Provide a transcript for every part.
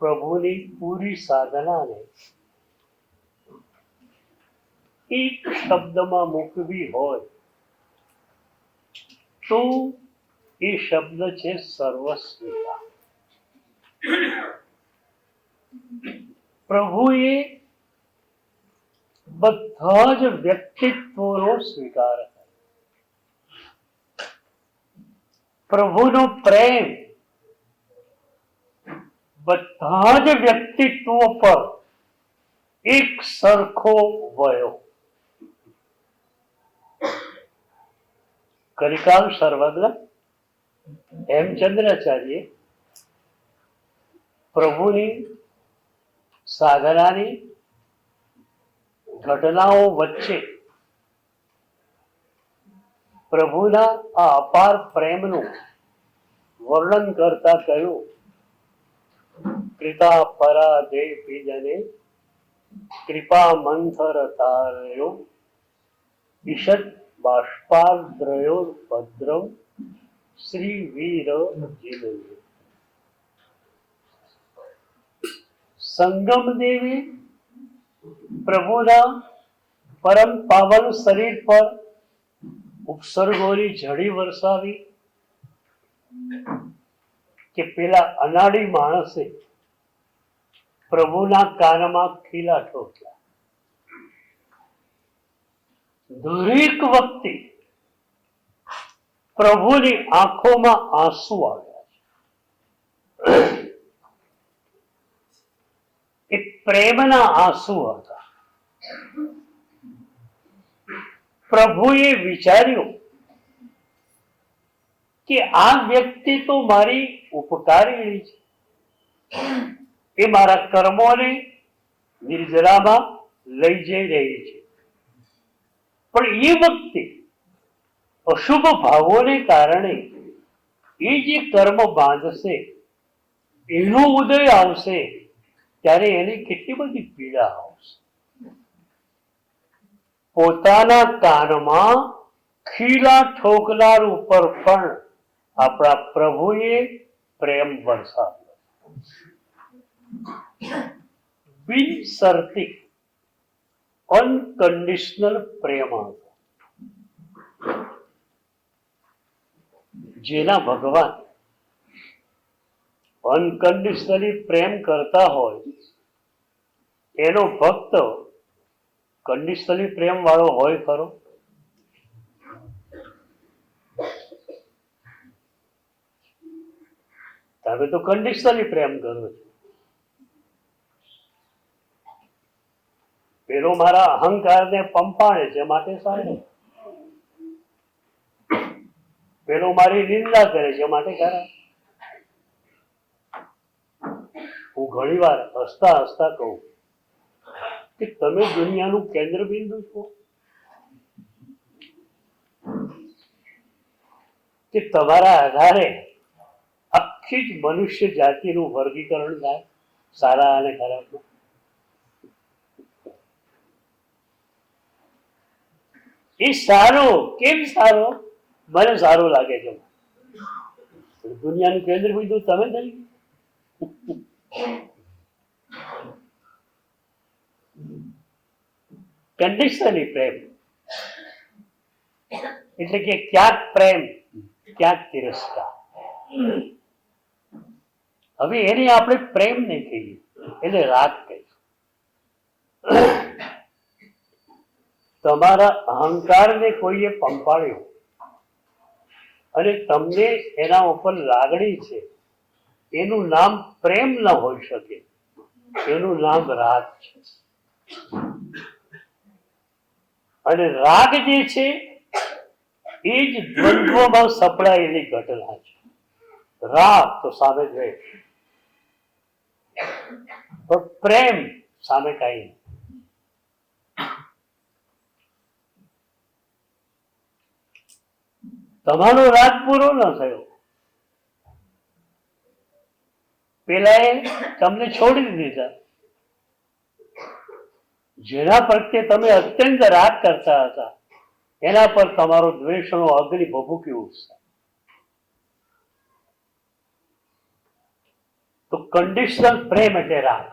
પ્રભુની પૂરી સાધનાને એક શબ્દમાં મૂકવી હોય તો એ શબ્દ છે સર્વસ્વીતા. પ્રભુએ બધા જ વ્યક્તિત્વનો સ્વીકાર કર્યો. પ્રભુનો પ્રેમ બધા જ વ્યક્તિત્વો પર એક સરખો વયો. કલિકાલ સર્વજ્ઞ હેમચંદ્રાચાર્ય પ્રભુની સાધનાની ઘટનાઓ વચ્ચે પ્રભુના આ અપાર પ્રેમનું વર્ણન કરતા કહ્યું, કૃપા પરા દે પીજને કૃપા મંથર તારયો ઈષદ બાષ્પાદ્રયો ભદ્રમ શ્રી વીર જીવન. સંગમ દેવી પ્રભુના પરમ પાવન શરીર પર ઉપસર્ગોની ઝડી વરસાવી કે પેલા અનાડી માણસે પ્રભુના કાનમાં ખીલા ઠોક્યા. દરેક વખતે પ્રભુની આંખોમાં આંસુ આવ્યા છે. એ પ્રેમના આંસુ હતા. પ્રભુએ વિચાર્યું કે આ વ્યક્તિ તો મારી ઉપકારીણી છે, એ મારા કર્મોને નિર્જરામાં લઈ જઈ રહી છે, પણ એ વખતે અશુભ ભાવોને કારણે એ જે કર્મ બાંધશે એનો ઉદય આવશે ત્યારે એની કેટલી બધી પીડા આવશે. પોતાના કાનમાં ખીલા ઠોકનાર ઉપર પણ આપણા પ્રભુએ પ્રેમ વરસાવ્યો. બિનશરતી અનકન્ડિશનલ પ્રેમ હતો, જેના ભગવાન અનકન્ડિશનલી પ્રેમ કરતા હોય એનો ભક્ત કન્ડિશનલી પ્રેમ વાળો હોય ખરો? તમે તો કન્ડિશનલી પ્રેમ કરો છો. પેલો મારા અહંકારને પંપાણે છે માટે સારું, પેલો મારી નિંદા કરે છે માટે ખરા. હું ઘણી વાર હસતા હસતા કહું કે તમે દુનિયાનું કેન્દ્ર બિંદુ છો, કે તમારા આધારે આખી જ મનુષ્ય જાતિનું વર્ગીકરણ થાય સારા અને ખરાબ. એ સારો કેમ સારો? મને સારું લાગે છે. દુનિયાનું કેન્દ્ર બિંદુ તમે થઈ. કન્ડિશનલી પ્રેમ એટલે કે ક્યાંક પ્રેમ ક્યાંક તિરસ્કાર. હવે એને આપણે પ્રેમ નહીં કહીએ, એને રાગ કહીએ. તમારા અહંકારને કોઈએ પંપાળ્યો અને તમને એના ઉપર લાગણી છે, એનું નામ પ્રેમ ન હોઈ શકે, એનું નામ રાગ છે. અને રાગ જે છે એ જ દ્વંદ્વમાં સપડાયેલી ઘટના છે. રાગ તો સામે દ્વેષ, પણ પ્રેમ સામે કઈ નહીં. તમારો રાગ પૂરો ન થયો, પેલાએ તમને છોડી દીધા, જેના પ્રત્યે તમે અત્યંત રાગ કરતા હતા એના પર તમારો દ્વેષનો અગ્નિ ભભૂકી ઉઠશે. તો કન્ડિશનલ પ્રેમ એટલે રાગ,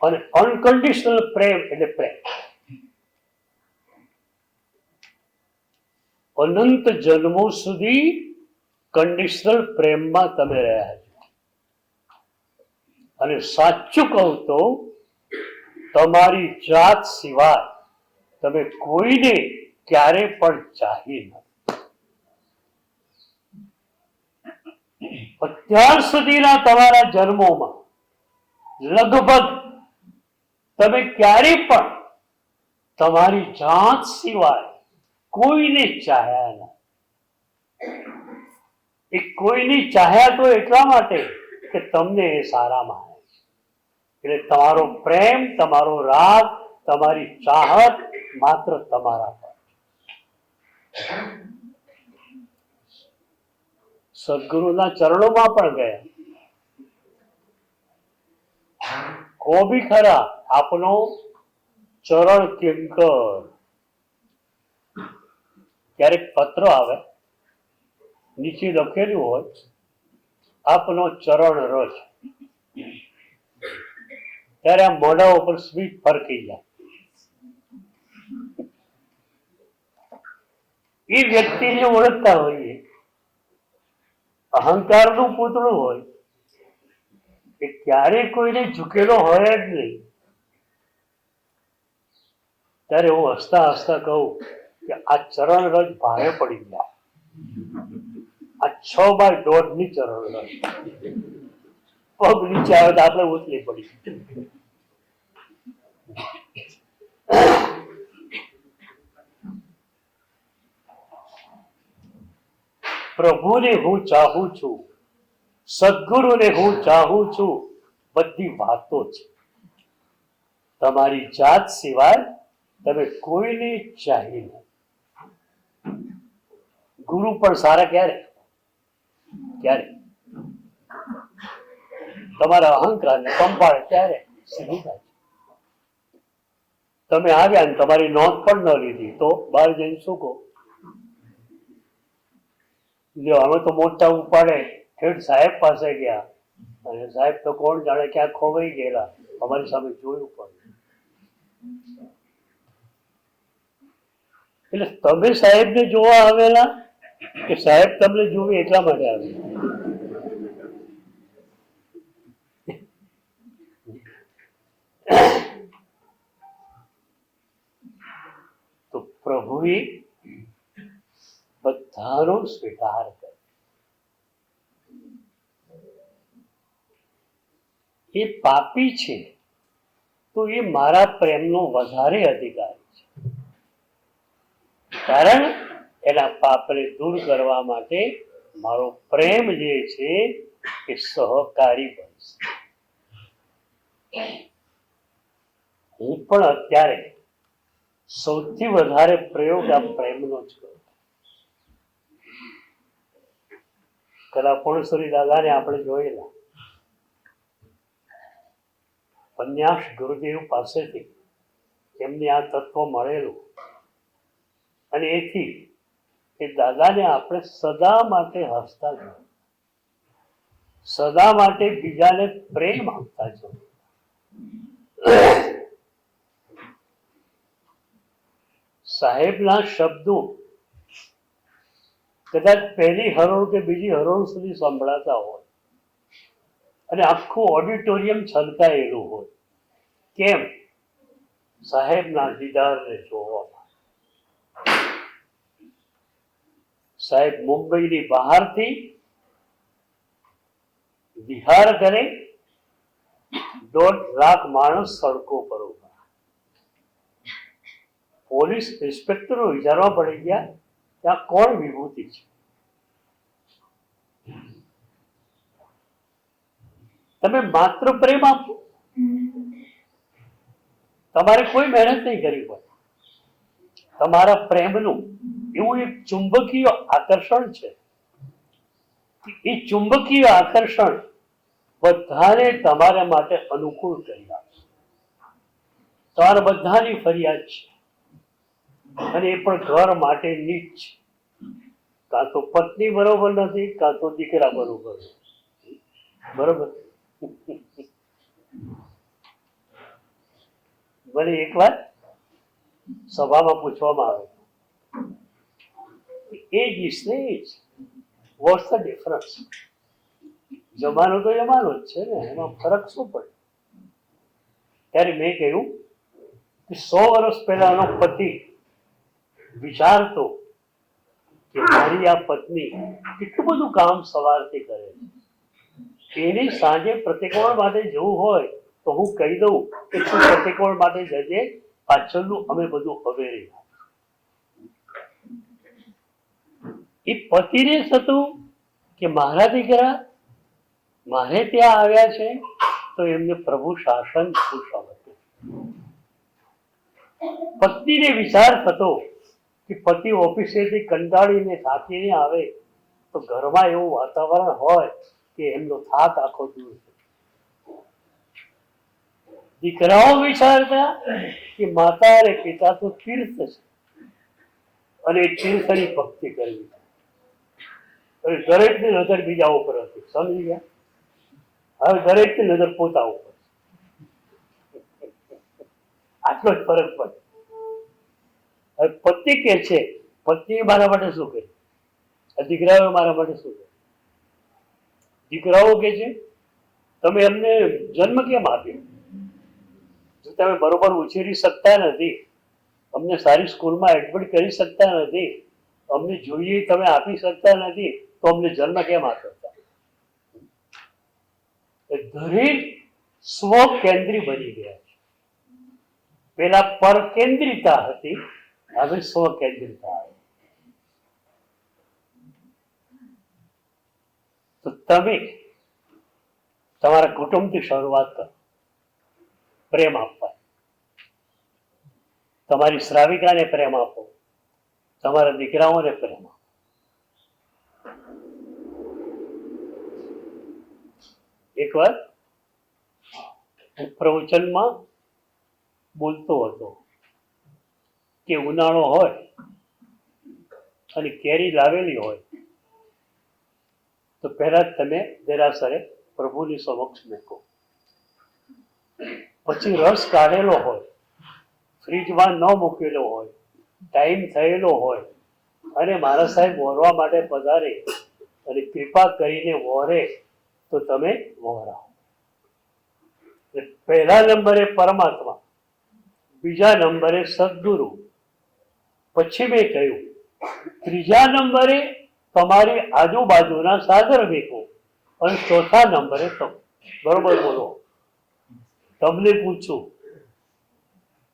અને અનકન્ડિશનલ પ્રેમ એટલે પ્રેમ. અનંત જન્મો સુધી કન્ડિશનલ પ્રેમમાં તમે રહ્યા છો. અને સાચું કહું તો તમારી જાત સિવાય તમે કોઈને ક્યારે પણ ચાહી નથી. અત્યાર સુધીના તમારા જન્મોમાં લગભગ તમે ક્યારે પણ તમારી જાત સિવાય કોઈને ચાહ્યા નથી. એ કોઈને ચાહ્યા તો એટલા માટે કે તમને એ સારામાં આવે છે. એટલે તમારો પ્રેમ, તમારો રાગ, તમારી ચાહત માત્ર તમારા પર. સદગુરુના ચરણોમાં પણ ગયા. કો બી ખરા આપનો ચરણ કિંકર. ક્યારેક પત્ર આવે, નીચે લખેલું હોય આપનો ચરણ રજ, ત્યારે આ મોઢા ઉપર સ્મિત ફરકી જાય. એ વ્યક્તિને ઓળખતા હોઈએ. અહંકારનું પૂતળું હોય એ ક્યારે કોઈને ઝૂકેલો હોય જ નહીં. ત્યારે હું હસતા હસતા કહું કે આ ચરણ રજ ભારે પડી ગયા. આ 6x1.5 ની ચરણ રજ. પગ નીચે આવે તો આપણે ઉતલી પડી. પ્રભુને હું ચાહું છું, સદગુરુને હું ચાહું છું, બધી વાતો છે. તમારી જાત સિવાય તમે કોઈને ચાહી નહીં. ગુરુ પણ સારા ક્યારે? ક્યારે તમારા અહંકારને પંપાળે ત્યારે સીધી થાય. તમે આવ્યા ને તમારી નોંધ પણ ન લીધી તો બહાર જઈને શું કહો? અમે તો મોટા ઉપાડે ઠેઠ સાહેબ પાસે ગયા, અને સાહેબ તો કોણ જાણે ક્યાં ખોવાઈ ગયેલા, અમારી સામે જોયું પડે. એટલે તમે સાહેબને જોવા આવેલા કે સાહેબ તમને જોવે એટલા માટે આવેલા? તો પ્રભુએ બધાનો સ્વીકાર કર્યો. એ પાપી છે તો એ મારા પ્રેમનો વધારે અધિકારી છે. કારણ એના પાપને દૂર કરવા માટે મારો પ્રેમ જે છે એ સહકારી બનશે. હું પણ અત્યારે સૌથી વધારે પ્રયોગ આ પ્રેમનો જ કરું. કલાપુણેશ્વરી દાદાને આપણે જોયેલા પન્યાસ ગુરુદેવ પાસેથી એમને આ તત્વ મળેલું, અને એથી એ દાદાને આપણે સદા માટે હસતા જોયા, સદા માટે બીજાને પ્રેમ આપતા જોયા. સાહેબના શબ્દો કદાચ પહેલી હરોળ કે બીજી હરોળ સુધી સંભળાતા હોય અને આખું ઓડિટોરિયમ છલકાયેલું હોય. કેમ? સાહેબના દીદારને જોવામાં. સાહેબ મુંબઈની બહારથી વિહાર કરે, 1.5 લાખ માણસ સડકો પર ઉભા. પોલીસ ઇન્સ્પેક્ટરો વિચારવા પડી ગયા ત્યાં કોણ વિભૂતિ છે. તમે માત્ર પ્રેમ આપો, તમારે કોઈ મહેનત નહીં કરવી પડે. તમારા પ્રેમનું એવું એક ચુંબકીય આકર્ષણ છે. એ ચુંબકીય આકર્ષણ બધાને તમારા માટે અનુકૂળ કરી આપશે. તમારા બધાની ફરિયાદ છે, અને એ પણ ઘર માટે નીચ. કાં તો પત્ની બરોબર નથી, કાં તો દીકરા બરોબર. બરોબર. મને એક વાર સભામાં પૂછવામાં આવે, એજ ઇઝ ને એજ, વોટ્સ ધ ડિફરન્સ? જમાનો તો જમાનો જ છે ને, એમાં ફરક શું પડે? ત્યારે મેં કહ્યું કે 100 વર્ષ પહેલાનો પતિ વિચારતો કે મારી આ પત્ની કેટલું બધું કામ સવારથી કરે છે, એને સાંજે પ્રતિકોણ માટે જવું હોય તો હું કહી દઉં કે તું પ્રતિકોણ માટે જજે, પાછળનું અમે બધું અવેરી. એ પતિને થતું કે મારા દીકરા મારે ત્યાં આવ્યા છે તો એમને પ્રભુ શાસન ખુશામત. પત્નીને વિચાર થતો કે પતિ ઓફિસેથી કંટાળીને થાકીને આવે તો ઘરમાં એવું વાતાવરણ હોય કે એમનો થાક આખો દૂર. દીકરાઓ વિચારતા કે માતા અને પિતા તો તીર્થ છે અને એ તીર્થની ભક્તિ કરવી. દરેકની નજર બીજા ઉપર હતી, સમજી ગયા? હવે દરેકની નજર પોતા ઉપર. આટલો જ ફરક પડે. હવે પતિ કે છે, પત્ની મારા માટે શું કરે, દીકરાઓ મારા માટે શું કરે? દીકરાઓ કે છે તમે અમને જન્મ કેમ આપ્યો? જો તમે બરોબર ઉછેરી શકતા નથી, અમને સારી સ્કૂલમાં એડમિટ કરી શકતા નથી, અમને જોઈએ તમે આપી શકતા નથી, તો અમને જન્મ કેમ આપ્યો? દરેક સ્વકેન્દ્રી બની ગયા છે. પેલા પરકેન્દ્રિતા હતી, હવે સ્વકેન્દ્રિતા આવી. તો તમે તમારા કુટુંબથી શરૂઆત કરો, પ્રેમ આપવા. તમારી શ્રાવિકાને પ્રેમ આપો, તમારા દીકરાઓને પ્રેમ આપો. એકવાર પ્રવચનમાં બોલતો હતો કે ઉનાળો હોય અને કેરી લાવેલી હોય તો પહેલા તમે દેરાસરે પ્રભુની સમક્ષ મૂકો, પછી રસ કાઢેલો હોય, ફ્રીજમાં ન મૂકેલો હોય, ટાઈમ થયેલો હોય અને મારા સાહેબ વહોરવા માટે પધારે અને કૃપા કરીને વહોરે તો તમે વહોરાવો. પહેલા નંબરે પરમાત્મા, બીજા નંબરે સદગુરુ, પછી મેં કહ્યું ત્રીજા નંબરે તમારી આજુબાજુના સાગર વેકો અને ચોથા નંબરે તમે. બરોબર બોલો? તમને પૂછું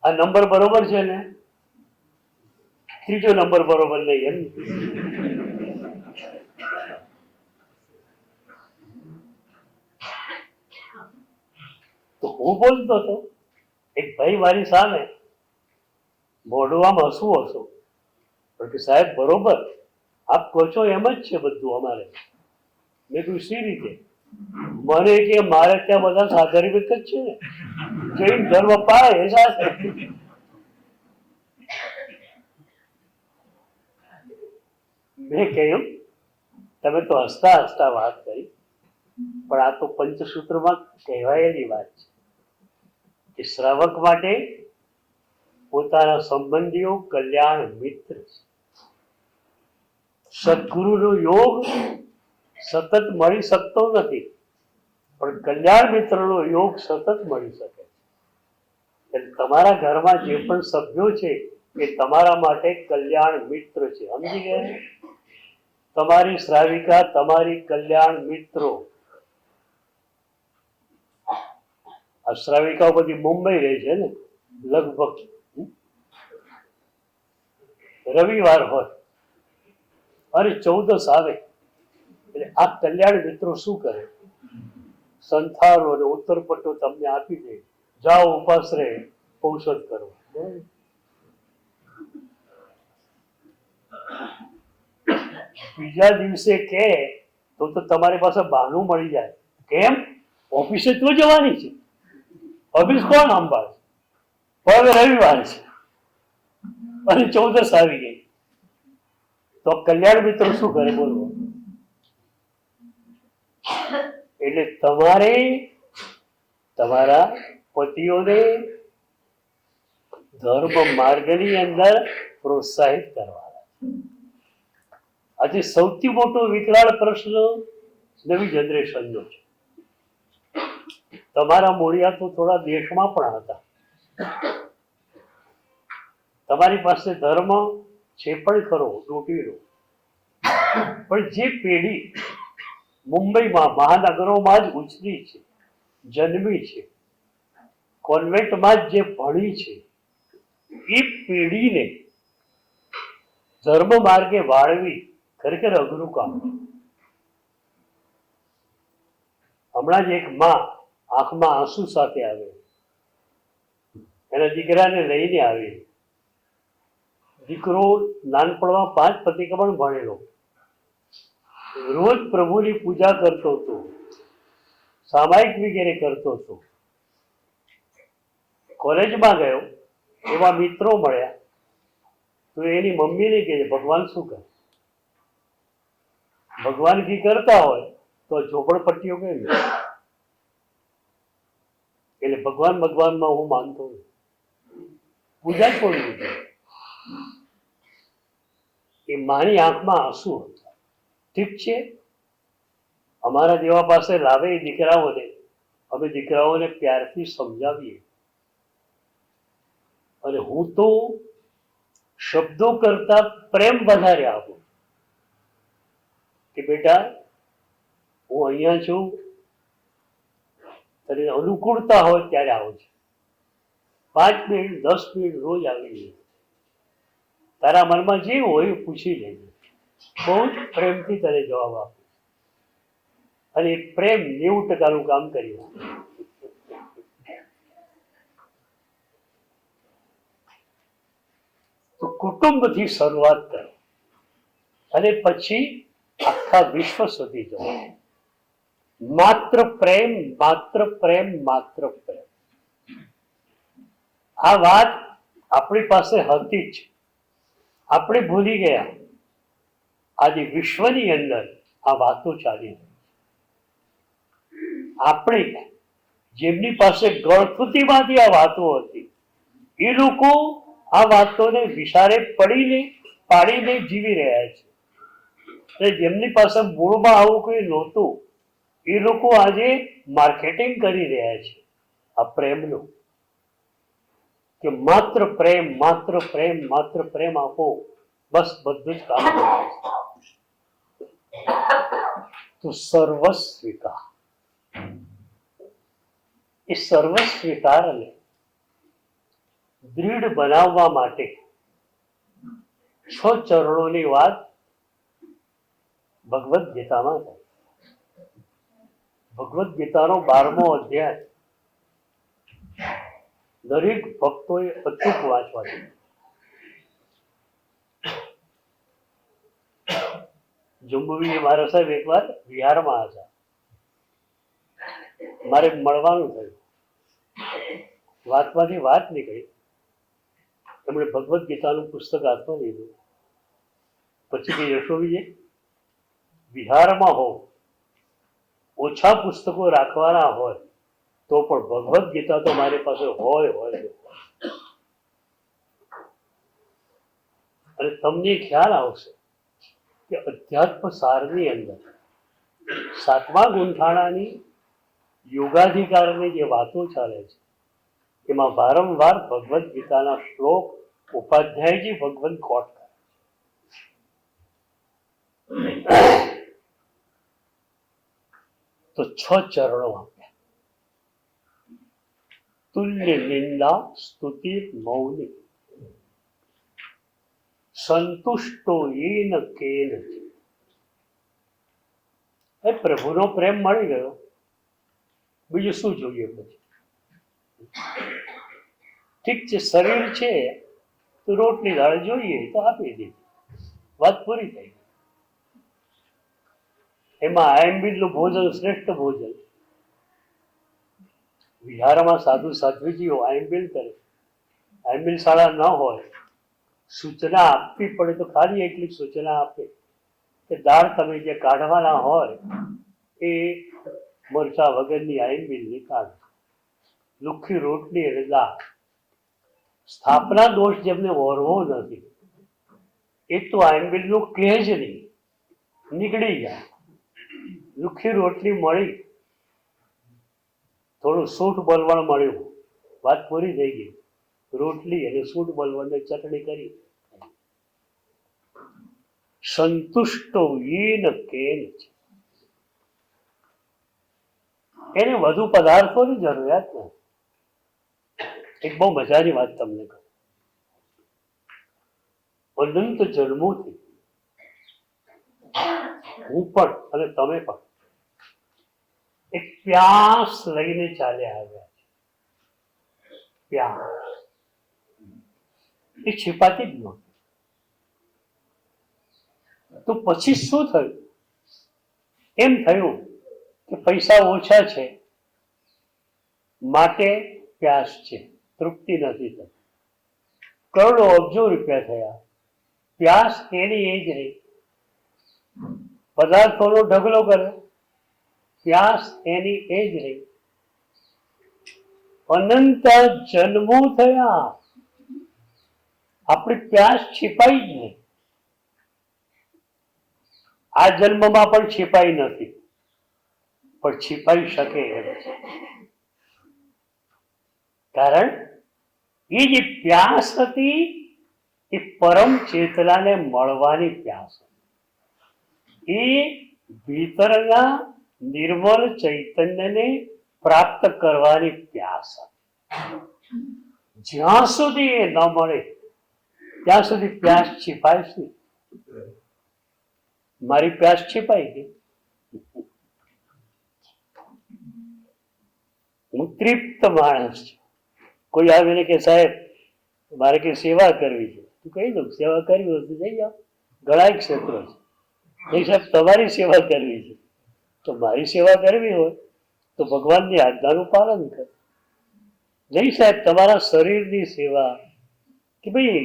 આ નંબર બરોબર છે ને? ત્રીજો નંબર બરોબર નહીં એમ? તો હું બોલતો હતો, એક ભાઈ મારી સામે મોઢું આમ હસવું હસવું, પણ કે સાહેબ બરોબર આપ કહો છો એમ જ છે બધું અમારે. મેં કહ્યું સી રીતે? મને કે મારે ત્યાં બધા સાધારિક જ છે ને, જૈન ધર્મ પાળે એ સાથે. મેં કહ્યું તમે તો હસતા હસતા વાત કરી, પણ આ તો પંચસૂત્રમાં કહેવાયેલી વાત છે કે શ્રાવક માટે પોતાના સંબંધીઓ કલ્યાણ મિત્ર છે. સદગુરુનો યોગ સતત મળી શકતો નથી, પણ કલ્યાણ મિત્રનો યોગ સતત મળી શકે છે. એટલે તમારા ઘરમાં જે પણ સભ્યો છે એ તમારા માટે કલ્યાણ મિત્ર છે, સમજી ગયા? તમારી શ્રાવિકા તમારી કલ્યાણ મિત્રો. આ શ્રાવિકાઓ બધી મુંબઈ રહે છે ને, લગભગ રવિવાર હોય અને 14 આવે એટલે આ કલ્યાણ મિત્રો શું કરે? સંથારો અને ઉત્તર પટ્ટો તમને આપી દે, જાઓ ઉપાસ રહે ઔષધ કરો. બીજા દિવસે કે તો તમારી પાસે બહાનું મળી જાય. કેમ? ઓફિસે તો જવાની છે, ઓફિસ કોણ સંભાળે? હવે રવિવાર છે અને 14 આવી ગઈ, તો કલ્યાણ મિત્રો શું કરે બોલવો? એટલે તમારે તમારા પતિઓને ધર્મ માર્ગની અંદર પ્રોત્સાહિત કરવાના. આજે સૌથી મોટો વિકરાળ પ્રશ્ન નવી જનરેશનનો છે. તમારા મોડિયા તો થોડા દેશમાં પણ હતા. તમારી પાસે ધર્મ છે પણ ખરો, ડૂટીનો, પણ જે પેઢી મુંબઈમાં મહાનગરોમાં જ ઉછરી છે, જન્મી છે, કોન્વેન્ટમાં જ જે ભણી છે, એ પેઢીને ધર્મ માર્ગે વાળવી ખરેખર અઘરું કામ છે. હમણાં જ એક માં આંખમાં આંસુ સાથે આવે, એના દીકરાને લઈને આવી. દીકરો નાનપણમાં 5 પ્રતિક્રમણ ભણેલો, રોજ પ્રભુની પૂજા કરતો હતો, સામાયિક વગેરે કરતો હતો. કોલેજમાં ગયો, એવા મિત્રો મળ્યા, તો એની મમ્મીને કહે ભગવાન શું કરે? ભગવાન કી કરતા હોય તો ઝોપડપટ્ટીઓ કેમ? એટલે ભગવાનમાં હું માનતો નથી, પૂજા છોડી દીધી. એ માની આંખમાં આંસુ હતા. ઠીક છે, અમારા જેવા પાસે લાવે એ દીકરાઓને, અમે દીકરાઓને પ્યારથી સમજાવીએ. અને હું તો શબ્દો કરતા પ્રેમ વધારે આપું કે બેટા હું અહીંયા છું, તને અનુકૂળતા હોય ત્યારે આવજો. 5 મિનિટ 10 મિનિટ રોજ આવી જઈએ. તારા મનમાં જે હોય પૂછી લેજે, બહુ જ પ્રેમથી તને જવાબ આપું. અને પ્રેમ 90% કામ કરી નાખે. તો કુટુંબથી શરૂઆત કરો અને પછી આખા વિશ્વ સુધી જાઓ. માત્ર પ્રેમ, માત્ર પ્રેમ, માત્ર પ્રેમ. આ વાત આપણી પાસે હતી જ, આપણે ભૂલી ગયા. આજે વિશ્વની અંદર આ વાતો ચાલી રહી. આપણે જેમની પાસે ગળથુથીમાંથી આ વાતો હતી, એ લોકો આ વાતોને વિચારે પાડીને જીવી રહ્યા છે. અને જેમની પાસે મૂળમાં આવું કોઈ નહોતું, એ લોકો આજે માર્કેટિંગ કરી રહ્યા છે આ પ્રેમનું, કે માત્ર પ્રેમ, માત્ર પ્રેમ, માત્ર પ્રેમ આપો, બસ બધું જ કામ કરે. તો સર્વસ્વીકાર, એ સર્વસ્વીકારને દૃઢ બનાવવા માટે 6 ચરણોની વાત ભગવદ્ ગીતામાં થાય. ભગવદ્ ગીતાનો 12મો અધ્યાય દરેક ભક્તોએ અચૂક વાંચવા છે. જંબુવી મારા સાહેબ એકવાર બિહારમાં હતા, મારે મળવાનું થયું. વાતમાંથી વાત નીકળી, એમણે ભગવદ્ ગીતાનું પુસ્તક હાથમાં લીધું. પછી કે યશોવીએ બિહારમાં હો, ઓછા પુસ્તકો રાખવાના હોય તો પણ ભગવદ્ ગીતા તો મારી પાસે હોય. અને તમને ખ્યાલ આવશે કે અધ્યાત્મ સારની અંદર 7મા ગુંઠાણાની યોગાધિકારની જે વાતો ચાલે છે, એમાં વારંવાર ભગવદ્ ગીતાના શ્લોક ઉપાધ્યાયજી ભગવન કોટ કરે છે. તો 6 ચરણો આપ્યા. તુલ્ય નિંદા સ્તુતિ મૌલિક સંતુષ્ટો યેન કેન. પ્રભુનો પ્રેમ મળી ગયો, બીજું શું જોઈએ? પછી ઠીક છે, શરીર છે તો રોટલી દાળ જોઈએ તો આપી દીધી, વાત પૂરી થઈ. એમાં આયંબિલનું ભોજન શ્રેષ્ઠ ભોજન. વિહારમાં સાધુ સાધ્વીજીઓ આયંબિલ કરે, આયંબિલ શાળા ન હોય, સૂચના આપવી પડે તો ખાલી એટલી સૂચના આપે કે દાળ તમે જે કાઢવાના હોય એ મરચા વગરની આંબીલ નીકાળ, લુખ્ખી રોટલી અને દાળ. સ્થાપના દોષ જેમને ઓરવો નથી એ તો આંબીલનું કહે જ નહીં, નીકળી જાય. લુખ્ખી રોટલી મળી, થોડું સૂટ બલવણ મળ્યું, વાત પૂરી થઈ ગઈ. રોટલી અને સૂટ બલવણની ચટણી કરી. સંતુષ્ટો યેન કેન છે. એને વધુ પદાર્થોની જરૂરિયાત નથી. એક બહુ મજાની વાત તમને કહું. અનંત જન્મોથી હું પણ અને તમે પણ એક પ્યાસ લઈને ચાલ્યા આવ્યા છે. પ્યાસ એ छिपाતી જ નહોતી. તો પછી શું થયું? એમ થયું કે પૈસા ઓછા છે માટે પ્યાસ છે, તૃપ્તિ નથી થતી. કરોડો અબજો રૂપિયા થયા, પ્યાસ એની એ જ રહી. પદાર્થોનો ઢગલો કરે, પ્યાસ એની એ જ રહી. અનંત જન્મો થયા, આપણી પ્યાસ छिपाઈ જ નહીં. આ જન્મમાં પણ छिपाઈ નથી, પણ छिपाઈ શકે એમ છે. કારણ એ જે પ્યાસ હતી એ પરમ ચેતનાને મળવાની પ્યાસ હતી. એ ભીતરના નિર્મળ ચૈતન્યને પ્રાપ્ત કરવાની પ્યાસ હતી. જ્યાં સુધી એ ન મળે ત્યાં સુધી પ્યાસ छिपाય છે. મારી પ્યાસ छिपाઈ ગઈ. હું તૃપ્ત માણસ છું. કોઈ આવીને કે સાહેબ મારે કઈ સેવા કરવી છે, તું કહી દઉં સેવા કરવી હોય તો જઈ જાઓ, ઘણા ક્ષેત્રો છે. નહીં સાહેબ તમારી સેવા કરવી છે, તો મારી સેવા કરવી હોય તો ભગવાનની આજ્ઞાનું પાલન કર. નહીં સાહેબ તમારા શરીરની સેવા, કે ભાઈ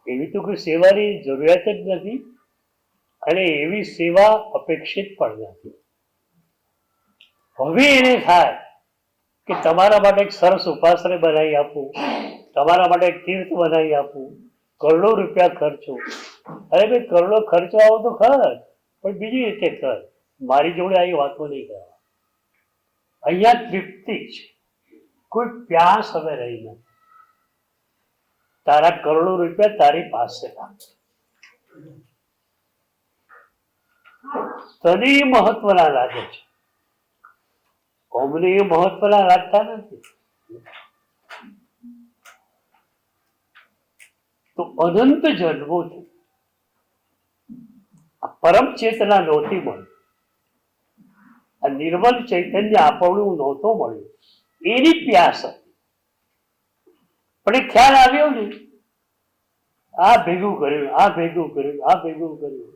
એવી તો કોઈ સેવાની જરૂરિયાત જ નથી અને એવી સેવા અપેક્ષિત પણ નથી. હવે એને થાય કે તમારા માટે એક સરસ ઉપાશ્રય બનાવી આપું, તમારા માટે એક તીર્થ બનાવી આપું, કરોડો રૂપિયા ખર્ચો. અરે ભાઈ કરોડો ખર્ચો આવો તો ખર્ચ, પણ બીજી રીતે કર. મારી જોડે આવી વાતો નહીં કરવા. અહીંયા તૃપ્તિ છે, કોઈ પ્યાસ હવે રહી નથી. તારા કરોડો રૂપિયા તારી પાસે રાખ, તને મહત્વના લાગે છે, અમને એ મહત્વના લાગતા નથી. તો અનંત જન્મોથી આ પરમ ચેતના નહોતી મળી, આ નિર્મલ ચૈતન્ય આપણું નહોતું મળ્યું, એની પ્યાસ હતી. પણ એ ખ્યાલ આવ્યો ને, આ ભેગું કર્યું, આ ભેગું કર્યું, આ ભેગું કર્યું.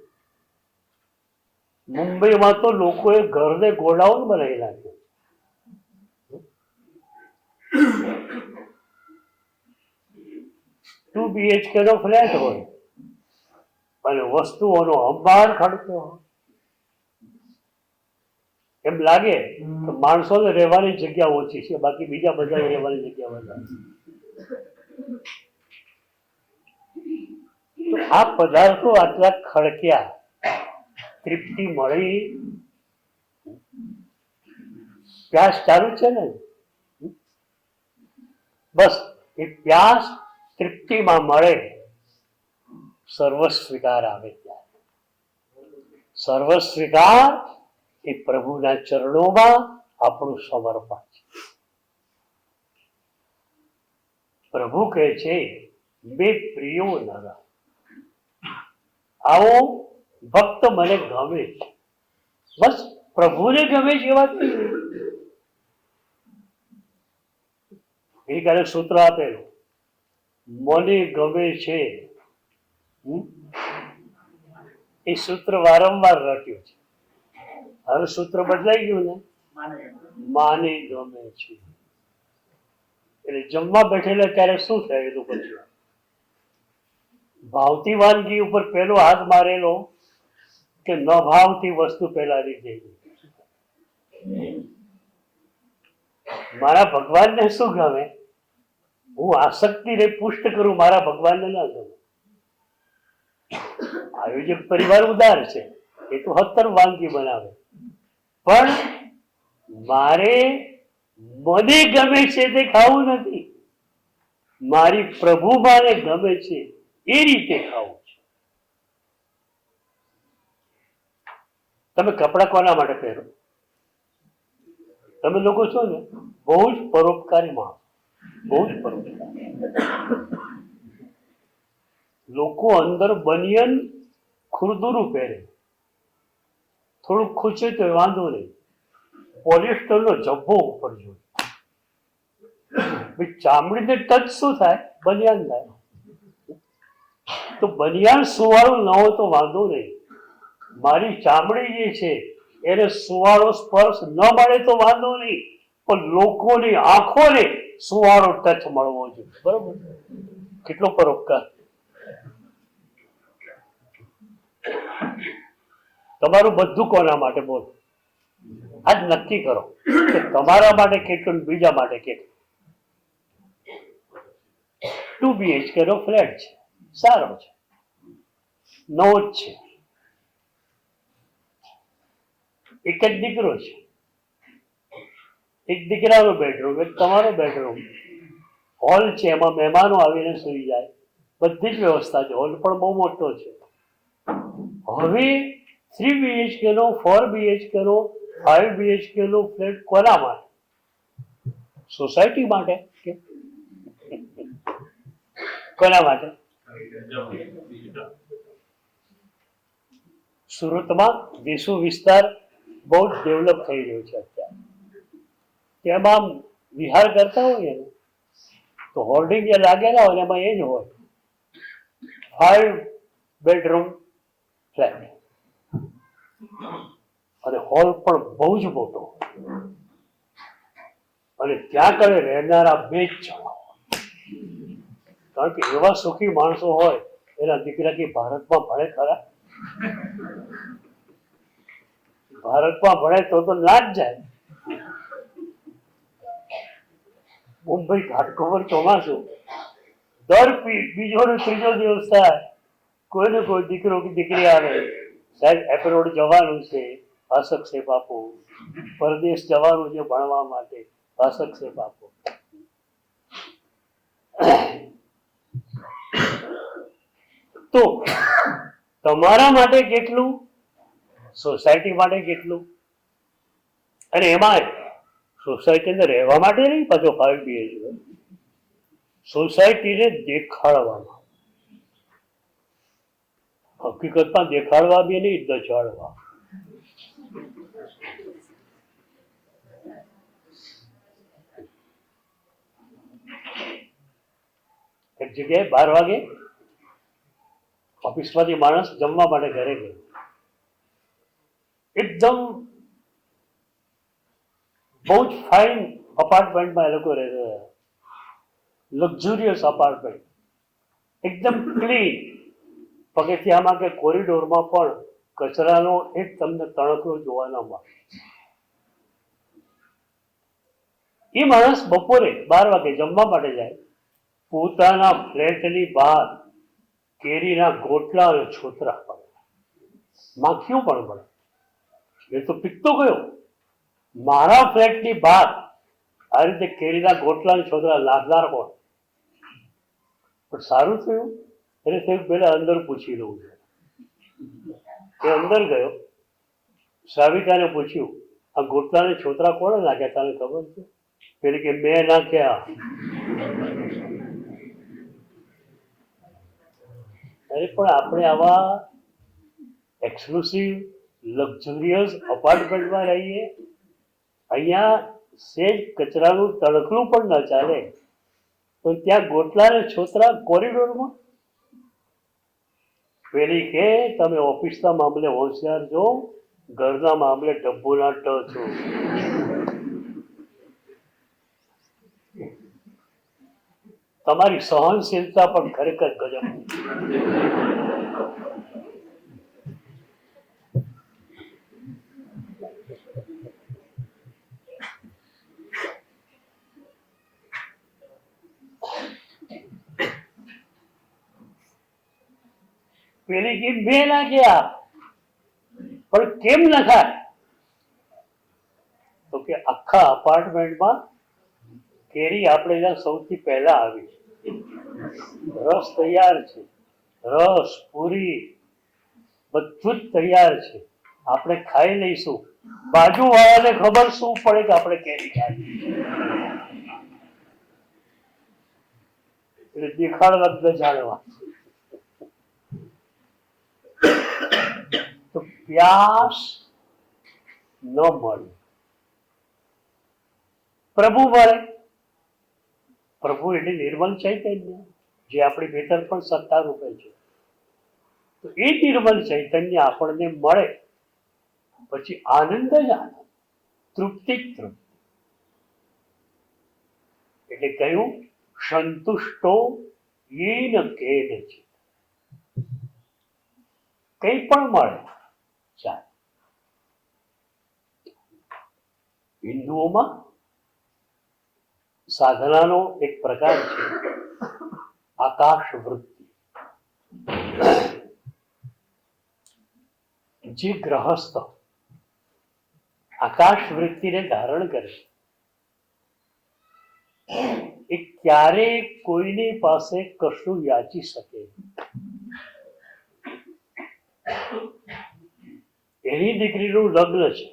મુંબઈમાં તો લોકોએ ઘરને ગોડાઉન બનાવી નાખ્યું. 2 BHK નો ફ્લેટ હોય અને વસ્તુઓનો અંબાર ખડતો હોય. એમ લાગે કે માણસોને રહેવાની જગ્યા ઓછી છે, બાકી બીજા બધા રહેવાની જગ્યા વધારે. તો આ પદાર્થો આટલા ખડક્યા, તૃપ્તિ મળી, પ્યાસ ચાલુ છે ને. બસ એ પ્યાસ તૃપ્તિમાં મળે, સર્વસ્વીકાર આવે ત્યારે. સર્વસ્વીકાર એ પ્રભુના ચરણોમાં આપણું સમર્પણ છે. પ્રભુ કહે છે બે પ્રિયો નર, આવો ભક્ત મને ગમે છે. બસ પ્રભુને ગમે છે એ વાત નહીં. ગઈકાલે સૂત્ર આપેલું, મને ગમે છે. એ સૂત્ર વારંવાર રટ્યું છે. હવે સૂત્ર બદલાઈ ગયું ને, માને ગમે છે. એટલે જમવા બેઠેલા ત્યારે શું થયેલું? પછી ભાવતી વાનગી ઉપર પેલો હાથ મારેલો કે ન ભાવતી વસ્તુ પેલા લીધેલી. મારા ભગવાનને શું ગમે? હું આસક્તિને પુષ્ટ કરું, મારા ભગવાનને ના ગમે. આયોજક પરિવાર ઉદાર છે, એ તો 70 વાનગી બનાવે, પણ મારે મને ગમે છે તે ખાવું નથી, મારી પ્રભુમાને ગમે છે એ રીતે ખાવું છે. તમે કપડા કોના માટે પહેરો? તમે લોકો છો ને બહુ જ પરોપકારી માણસ, બહુ જ પરોપકારી. લોકો અંદર બનિયન ખુરદુરું પહેરે, થોડુંક ખૂચે તો વાંધો નહીં, પોલિસ્ટરનો જબ્બો ઉપર જોઈએ. ચામડીને ટચ શું થાય? બનિયાન થાય. તો બનિયાન સુવાળું ન હોય તો વાંધો નહીં, મારી ચામડી જે છે એને સુવાળો સ્પર્શ ન મળે તો વાંધો નહીં, પણ લોકોની આંખોને સુવાળો ટચ મળવો જોઈએ. બરોબર? કેટલો પરોપકાર! તમારું બધું કોના માટે? બોલો, આજ નક્કી કરો કે તમારા માટે કેટલું, બીજા માટે કેટલું. 2 BHK નો ફ્લેટ છે, સારો છે, નવો જ છે, એક જ દીકરો છે, એક દીકરાનો બેડરૂમ, એક તમારો બેડરૂમ, હોલ છે, એમાં મહેમાનો આવીને સુઈ જાય, બધી જ વ્યવસ્થા છે, હોલ પણ બહુ મોટો છે. હવે 3 BHK નો, 4 BHK નો, 5 BHK નો ફ્લેટ કોના માટે? સોસાયટી માટે કે કોના માટે? સુરતમાં દેશો વિસ્તાર બહુ જ ડેવલપ થઈ રહ્યો છે અત્યારે. તેમાં વિહાર કરતા હોઈએ ને તો હોર્ડિંગ જે લાગેલા હોય એમાં એ જ હોય, 5 બેડરૂમ ફ્લેટ, અને હોલ પણ બહુ જ મોટો, અને ત્યાં કને રહેનારા 2 જ જણા. કારણ કે એવા સુખી માણસો હોય, એના દીકરા કે ભારતમાં ભણે ખરા? ભારતમાં ભણે તો ના જ જાય. મુંબઈ ઘાટકોપર ચોમાસું, દર બીજો ને ત્રીજો દિવસ થાય કોઈ ને કોઈ દીકરો કે દીકરી આવે, સાહેબ એબ્રોડ જવાનું છે, હસ્તક્ષેપ આપો, પરદેશ જવાનું છે ભણવા માટે, હસ્તક્ષેપ આપો. તો તમારા માટે કેટલું, સોસાયટી માટે કેટલું, અને એમાં સોસાયટીને રહેવા માટે નહીં, પાછો 5 BHK, સોસાયટીને દેખાડવામાં. હકીકતમાં દેખાડવા બી નહીં, દજાડવા. એક જગ્યાએ 12 વાગે ઓફિસમાંથી માણસ જમવા માટે ઘરે ગયો, એકદમ બહુ જ ફાઇન અપાર્ટમેન્ટમાં એ લોકો રહેતા હતા, લક્ઝુરિયસ અપાર્ટમેન્ટ, એકદમ ક્લીન. પગથિયામાં કે કોરિડોરમાં પણ કચરાનો એક તમને તણખલો જોવા ન મળે. એ માણસ બપોરે 12 વાગે જમવા માટે જાય, પોતાના ફ્લેટની બહાર કેરીના ગોટલા અને છોતરા પડે, માખીઓ પણ પડે. એ તો પીકતો ગયો, મારા ફ્લેટની બહાર આ રીતે કેરીના ગોટલા અને છોતરા લાદનાર કોણ? પણ સારું થયું એને થયું પેલા અંદર પૂછી લઉં છું. એ અંદર ગયો, સાવિકાને પૂછ્યું, આ ગોટલા ને છોતરા કોણે નાખ્યા, તને ખબર છે? પેલી કે મેં નાખ્યા. અરે પણ આપણે આવા એક્સક્લુસિવ લક્ઝુરિયસ અપાર્ટમેન્ટમાં રહીએ, અહીંયા સેજ કચરાનું તણખલું પણ ન ચાલે, તો ત્યાં ગોટલા ને છોતરા કોરિડોરમાં. પેલી કે તમે ઓફિસના મામલે હોશિયાર છો, ઘરના મામલે ડબ્બોના ટ છો. તમારી સહનશીલતા પણ ખરેખર ગજબ. પેલી કે મેં નાખ્યા, પણ કેમ નખાય? તો કે આખા અપાર્ટમેન્ટમાં કેરી આપણે ત્યાં સૌથી પહેલા આવી, રસ તૈયાર છે, રસ પૂરી બધું જ તૈયાર છે, આપણે ખાઈ લઈશું, બાજુ વાળાને ખબર શું પડે કે આપણે કેરી ખાધી? એટલે દેખાડવા જ જાણવા. તો પ્યાસ ન મળે, પ્રભુ મળે. પ્રભુ એટલે નિર્મલ ચૈતન્ય, જે આપણી ભીતર પણ સત્તા રૂપે છે. તો એ નિર્મલ ચૈતન્ય આપણને મળે પછી આનંદ જ આનંદ, તૃપ્તિ જ તૃપ્તિ. એટલે કહ્યું સંતુષ્ટો યેન કેનચિત. કંઈ પણ મળે ચાલે. હિન્દુઓમાં સાધનાનો એક પ્રકાર છે આકાશ વૃત્તિ. જે ગ્રહસ્થ આકાશ વૃત્તિને ધારણ કરે એ ક્યારેય કોઈની પાસે કશું યાચી શકે. એની દીકરીનું લગ્ન છે,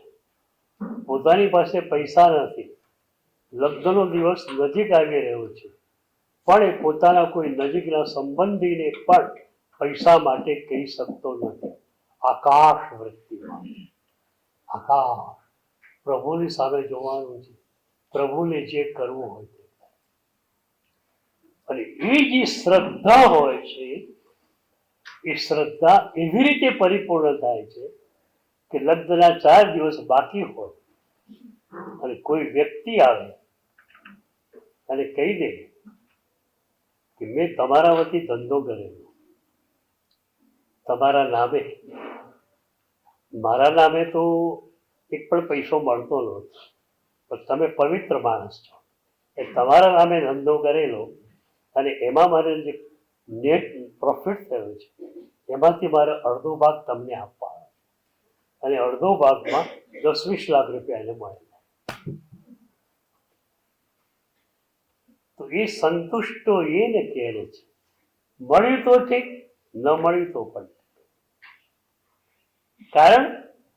પોતાની પાસે પૈસા નથી, લગ્નનો દિવસ નજીક આવી રહ્યો છે, પણ એ પોતાના કોઈ નજીકના સંબંધીને પણ પૈસા માટે કહી શકતો નથી. આકાશ વૃત્તિમાં આકાશ પ્રભુની સામે જોવાનું છે, પ્રભુને જે કરવું હોય તે. અને એ જે શ્રદ્ધા હોય છે એ શ્રદ્ધા એવી રીતે પરિપૂર્ણ થાય છે કે લગ્નના 4 દિવસ બાકી હોય અને કોઈ વ્યક્તિ આવે અને કહી દે કે મેં તમારા વતી ધંધો કરેલો, તમારા નામે, મારા નામે તો એક પણ પૈસો મળતો નહોતો, પણ તમે પવિત્ર માણસ છો, એ તમારા નામે ધંધો કરેલો અને એમાં મારે જે નેટ પ્રોફિટ થયો છે એમાંથી મારે અડધો ભાગ તમને આપવાનો અને અડધો ભાગમાં 10-20 લાખ રૂપિયા એને મળે. તો એ સંતુષ્ટો એને કહે છે. મળ્યું તો ઠીક, ન મળ્યું તો પણ. કારણ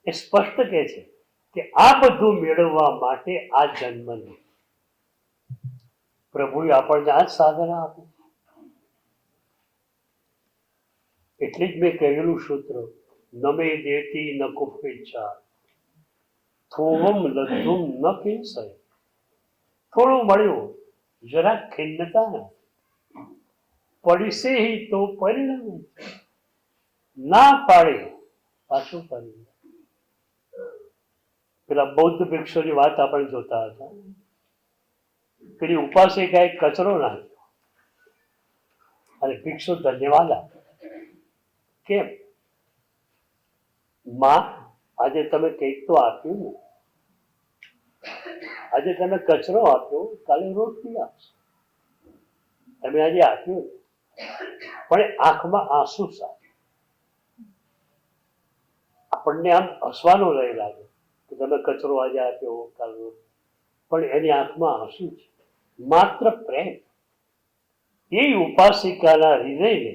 એ સ્પષ્ટ કહે છે કે આ બધું મેળવવા માટે આ જન્મ નથી. પ્રભુએ આપણને આ જ સાધના આપી. એટલે જ મેં કહેલું સૂત્ર, નમે દેતી ન કુપેચ્છા થોવમ લબ્ધુમ ન કિંસય. થોડું મળ્યું, જરાક ખિન્નતા નથી, પડશે હી તો પરિણામ, ના પાડે પાછું પરિણામ. પેલા બૌદ્ધ ભિક્ષુની વાત આપણે જોતા હતા. પેલી ઉપાસિકાએ કચરો નાખ્યો અને ભિક્ષુ ધન્યવાદ આપ્યો. કેમ? માં, આજે તમે કંઈક તો આપ્યું ને, આજે તમે કચરો આપ્યો, કાલે રોટલી આપશો. તમે આજે આપ્યું પણ આંખમાં આંસુ સાથે. આપણને આમ હસવાનું રહી લાગે કે તમે કચરો આજે આપ્યો, કાલે રોટલી, પણ એની આંખમાં આંસુ છે, માત્ર પ્રેમ. એ ઉપાસિકાના હૃદયને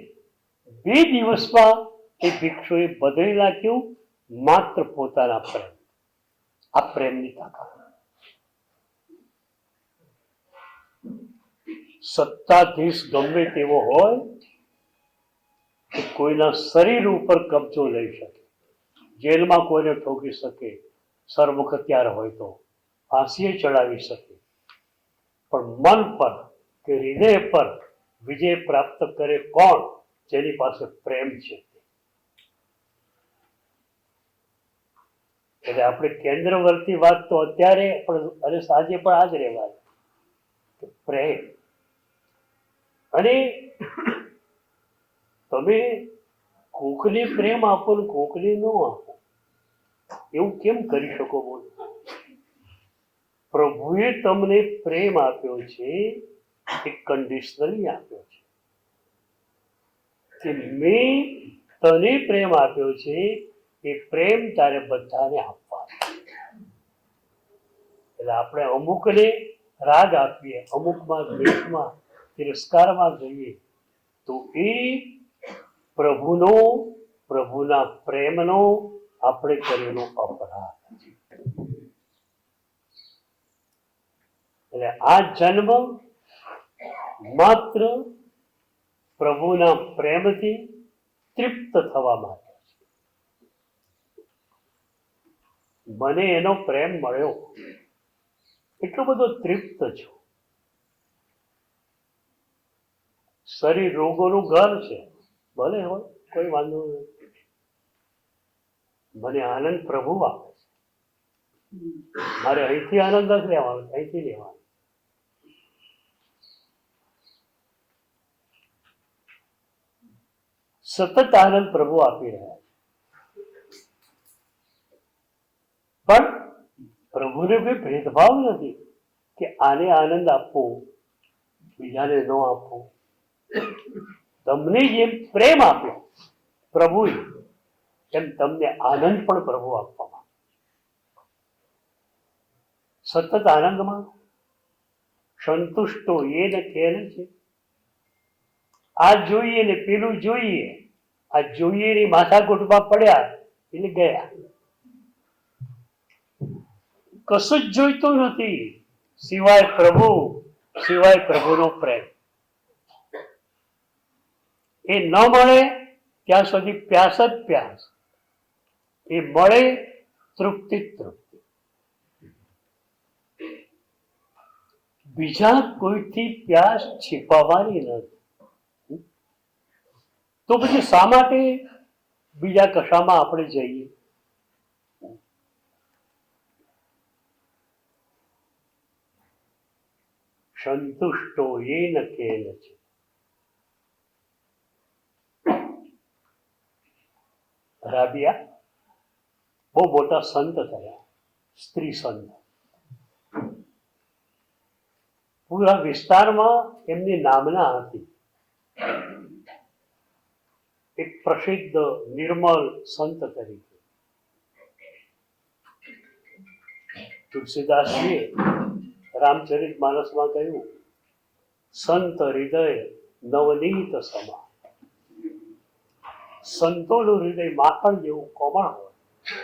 2 દિવસમાં એ ભિક્ષુએ બદલી નાખ્યું, માત્ર પોતાના પ્રેમ. આ પ્રેમની તાકાત. સત્તાધીશ ગમે તેવો હોય કે કોઈના શરીર ઉપર કબજો લઈ શકે, જેલમાં કોઈને ઠોકી શકે, સરમુખ હત્યાર હોય તો ફાંસીએ ચડાવી શકે, પણ મન પર કે હૃદય પર વિજય પ્રાપ્ત કરે કોણ? જેની પાસે પ્રેમ છે. એટલે આપણે કેન્દ્રવર્તી વાત તો અત્યારે પણ અને સાંજે પણ આ જ રહેવાની, પ્રેમ. અને તમે કોકને પ્રેમ આપો ને કોકને ન આપો, એવું કેમ કરી શકો? બોલો. પ્રભુએ તમને પ્રેમ આપ્યો છે એ કન્ડિશનલી આપ્યો છે કે મેં તને પ્રેમ આપ્યો છે એ પ્રેમ તારે બધાને આપવાનો. એટલે આપણે અમુકને રાગ આપીએ, અમુકમાં દ્વેષમાં તિરસ્કારમાં જઈએ તો એ પ્રભુના પ્રેમનો આપણે કરેલો અપરાધ. એટલે આ જન્મ માત્ર પ્રભુના પ્રેમથી તૃપ્ત થવા માટે છે. મને એનો પ્રેમ મળ્યો, એટલો બધો તૃપ્ત છું. શરીર રોગોનું ઘર છે, ભલે હોય કોઈ વાંધો નથી. મને આનંદ પ્રભુ આપે છે. મારે અહીંથી આનંદ નથી લેવાનો, અહીંથી લેવાનો. સતત આનંદ પ્રભુ આપી રહ્યા છે. પણ પ્રભુને કોઈ ભેદભાવ નથી કે આને આનંદ આપવો, બીજાને ન આપવો. તમને જેમ પ્રેમ આપ્યો પ્રભુએ, એમ તમને આનંદ પણ પ્રભુ આપવામાં. સતત આનંદમાં સંતુષ્ટો એ ને કેને છે. આ જોઈએ ને પેલું જોઈએ, આ જોઈએ ની માથાકૂટમાં પડ્યા એટલે ગયા. કશું જ જોઈતું નથી સિવાય પ્રભુ, સિવાય પ્રભુનો પ્રેમ. એ ન મળે ત્યાં સુધી પ્યાસ જ પ્યાસ, એ મળે તૃપ્તિ તૃપ્તિ. બીજા કોઈથી પ્યાસ છીપાવવાની નથી. તો પછી શા માટે બીજા કશામાં આપણે જઈએ? સંતુષ્ટો એન કેન છે. રાબિયા બહુ મોટા સંત થયા, સ્ત્રી સંત. પૂરા વિસ્તારમાં એમની નામના હતી. એક પ્રસિદ્ધ નિર્મલ સંત તરીકે. તુલસીદાસજીએ રામચરિત માનસમાં કહ્યું, સંત હૃદય નવનીત સમા. સંતોનું હૃદય માખણ જેવું કોમળ હોય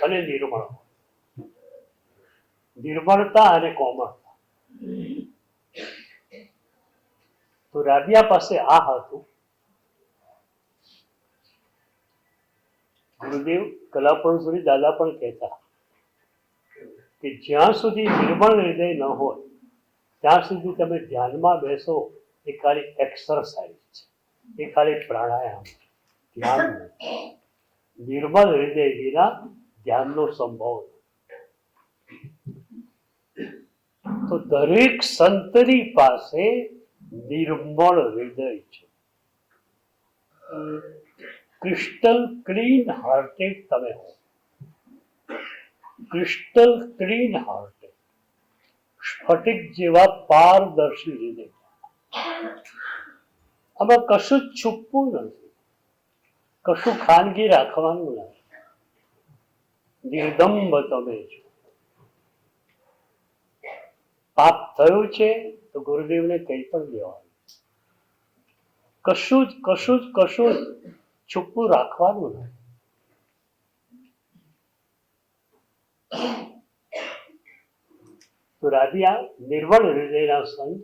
અને નિર્મળ હોય. નિર્મળતા અને કોમળતા. તો રાબિયા પાસે આ હતું. ગુરુદેવ કલાપણસુરી દાદા પણ કહેતા કે જ્યાં સુધી નિર્મળ હૃદય ન હોય ત્યાં સુધી તમે ધ્યાનમાં બેસો એ ખાલી એક્સરસાઇઝ છે, એ ખાલી પ્રાણાયામ છે, ધ્યાન નથી. નિર્મળ હૃદય વિના ધ્યાનનો સંભવ નથી. તો દરેક સંતની પાસે નિર્મળ હૃદય છે. ક્રિસ્ટલ ક્લીન હાર્ટેડ તમે હો. ક્રિસ્ટલ ક્લીન હાર્ટેડ, સ્ફટિક જેવા પારદર્શી હૃદય. આમાં કશું જ છુપવું નથી, કશું ખાનગી રાખવાનું નથી. નિર્દંબ તમે છો. પાપ થયું છે તો ગુરુદેવને કંઈ પણ દેવાનું. કશું જ છુપું રાખવાનું નથી. તો રાબિયા નિર્મળ હૃદયના સંત,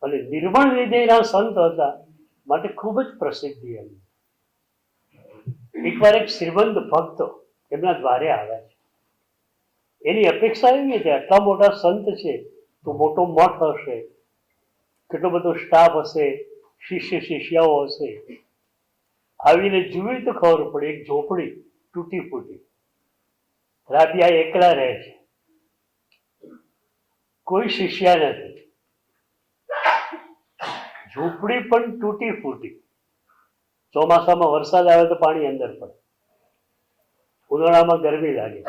અને નિર્મળ હૃદયના સંત હતા માટે ખૂબ જ પ્રસિદ્ધિ એમની. એકવાર એક શ્રીમંત ભક્ત એમના દ્વારે આવ્યા છે. એની અપેક્ષા એવી હતી, આટલા મોટા સંત છે તો મોટો મઠ હશે, કેટલો બધો સ્ટાફ હશે, શિષ્ય શિષ્યાઓ હશે. આવીને જોયું તો ખબર પડે એક ઝોપડી તૂટી ફૂટી. રાબિયા એકલા રહે છે, કોઈ શિષ્યા નથી. ઝૂંપડી પણ તૂટી ફૂટી. ચોમાસામાં વરસાદ આવે તો પાણી અંદર પડે, ઉનાળામાં ગરમી લાગે.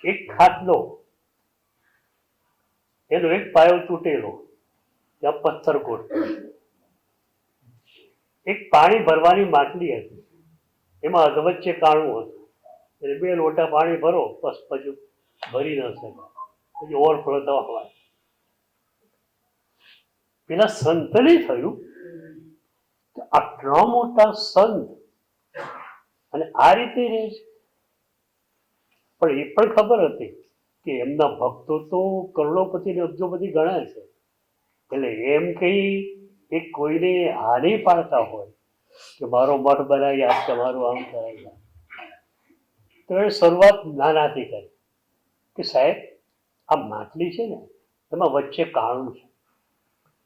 એક ખાટલો, એનો એક પાયો તૂટેલો, ત્યાં પથ્થર ગોઠવેલો. એક પાણી ભરવાની માટલી હતી, એમાં અધવચ્ચે કાણું હતું, એટલે 2 લોટા પાણી ભરો બસ, પછી ભરી ન શકાય, પછી ઓવરફ્લો થવા હોય. પેલા સંતને થયું કે આટલા મોટા સંત અને આ રીતે રહે છે. પણ એ પણ ખબર હતી કે એમના ભક્તો તો કરોડોપતિ ને અબજોપતિ ગણાય છે, એટલે એમ કઈ એ કોઈને હાનિ પાડતા હોય કે મારો મઠ બનાવી આપ, તમારું આમ કરાવી આપ. તો એ શરૂઆત નાનાથી કરી કે સાહેબ આ માટલી છે ને એમાં વચ્ચે કાણું છે,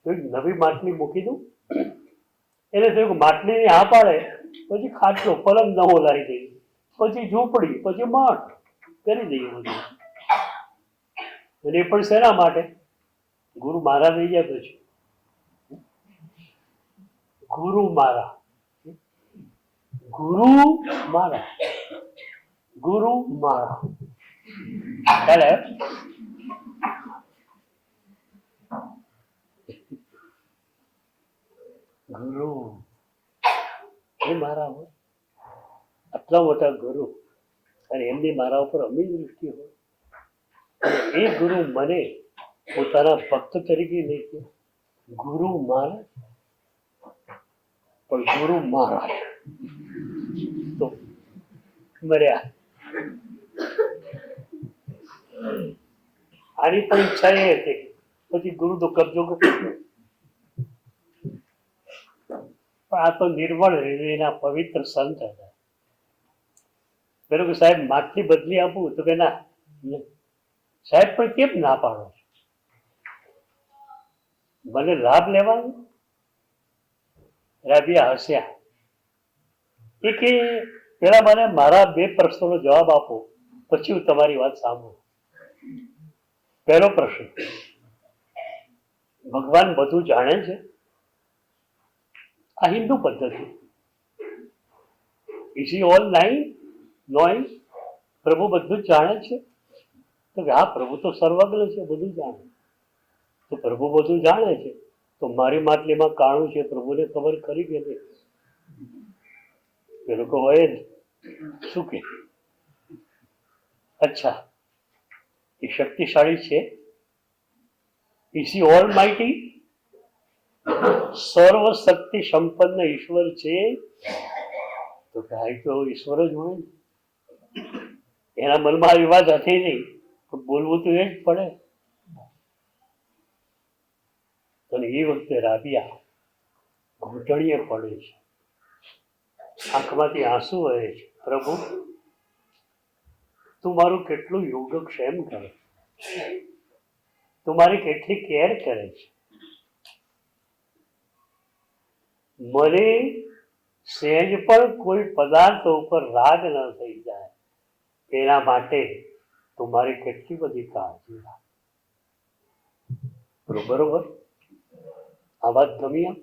તો એક નવી માટલી મૂકી દઉં. એને થયું કે માટલીની હા પાડે પછી ખાટલો પલંગ નવો લાવી દઈએ, પછી ઝૂંપડી, પછી મઠ કરી દઈએ બધું. અને એ પણ શેના માટે? ગુરુ મારા થઈ ગયા પછી. ગુરુ મારા, ગુરુ મારા, ગુરુ મારા. એટલે ગુરુ એ મારા હોય, આટલા મોટા ગુરુ, અને એમની મારા ઉપર અમી દૃષ્ટિ હોય. અને એ ગુરુ મને પોતાના ભક્ત તરીકે લઈ ગયો. ગુરુ મારા, પણ ગુરુ મારા તો મર્યા. આની પણ ઈચ્છા એ હતી, પછી ગુરુ તો કબજો કર્યો. પણ આ તો નિર્મળ હૃદયના પવિત્ર સંત હતા. પેલું કે સાહેબ માટલી બદલી આપું, તો કે ના સાહેબ, પણ કેમ ના પાડો? મને લાભ લેવાનો. રાબિયા હસ્યા. એ કે પેલા મને મારા 2 પ્રશ્નોનો જવાબ આપો, પછી હું તમારી વાત સાંભળું. પહેલો પ્રશ્ન, ભગવાન બધું જાણે છે? આ હિન્દુ પદ્ધતિ. Is he all knowing? પ્રભુ બધું જ જાણે છે? તો કે હા, પ્રભુ તો સર્વજ્ઞ છે, બધું જાણે. તો પ્રભુ બધું જાણે છે તો મારી માટલીમાં કાણું છે, પ્રભુને ખબર ખરી કે નહીં? એ લોકો હોય જ શું કે અચ્છા એ શક્તિશાળી છે? Is he all mighty? સર્વ શક્તિ સંપન્ન ઈશ્વર છે? તો કાંઈ તો ઈશ્વર જ હોય ને. એના મનમાં આવી વાત હતી નહીં, પણ બોલવું તો એ જ પડે. અને એ વખતે રાબિયા ઘૂંટણીએ પડે છે, આંખમાંથી આંસુ વહે છે. પ્રભુ, તું મારું કેટલું યોગક્ષેમ કરે, તું મારી કેટલી કેર કરે છે. મને સહેજ પણ કોઈ પદાર્થ ઉપર રાગ ન થઈ જાય એના માટે તું મારી કેટલી બધી કાળજી રાખ. બરોબર? આ વાત ગમી?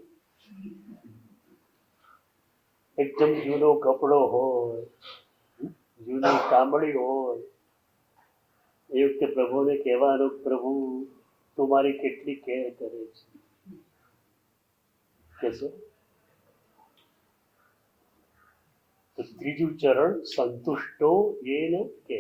એકદમ જૂનો કપડો હોય, જૂની ચામડી હોય, એ વખતે પ્રભુને કહેવાનું, પ્રભુ તું મારી કેટલી કેર કરે છે. કેશો તો ત્રીજું ચરણ, સંતુષ્ટો એન કે